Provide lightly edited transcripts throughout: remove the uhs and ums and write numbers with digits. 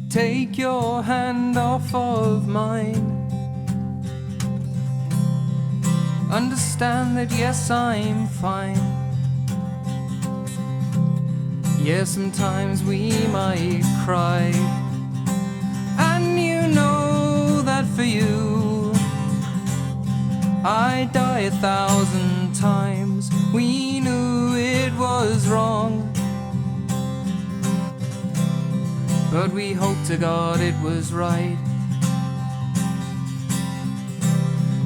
Take your hand off of mine. Understand that yes, I'm fine. Yes, sometimes we might cry, and you know that for you I'd die 1,000 times. We knew it was wrong, but we hoped to God it was right.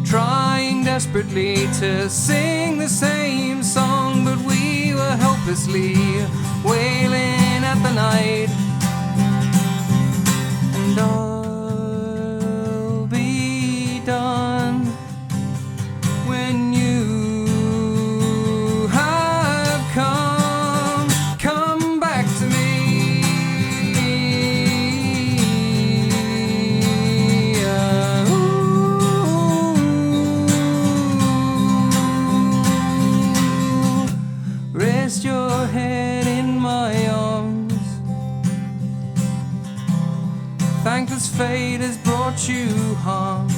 Trying desperately to sing the same song, but we were helplessly wailing at the night. And I'll be done when you have come back to me. Rest your head in my arms. Thankless fate has brought you harm.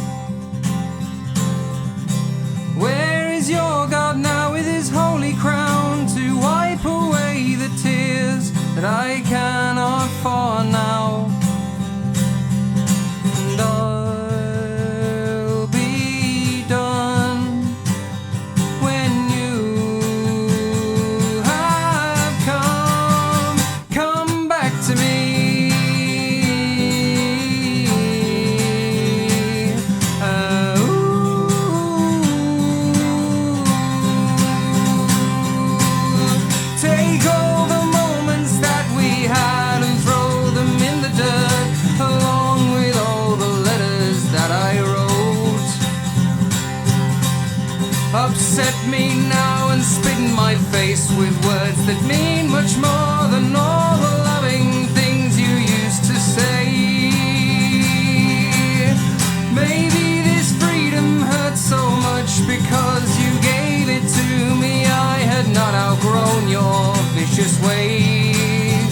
Where is your God now with his holy crown to wipe away the tears that I cannot for now? And I'll be done when you have come back to me. Take all the moments that we had and throw them in the dirt, along with all the letters that I wrote. Upset me now and spit in my face with words that mean much more than all the loving things you used to say. Maybe this freedom hurts so much because you gave it to me. I had not outgrown your vicious ways.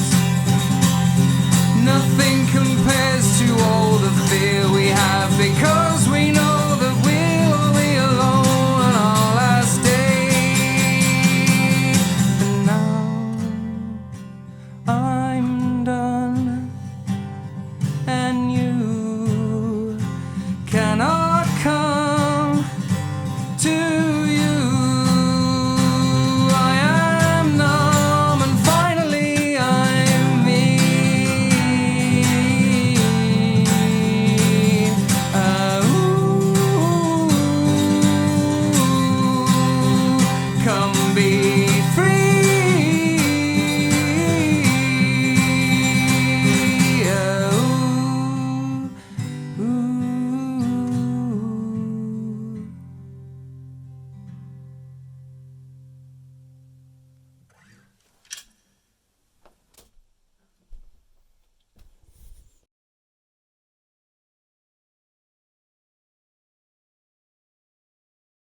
Nothing compares to all the fear we have, because we know that we'll be alone on our last day. And now I'm done, and you cannot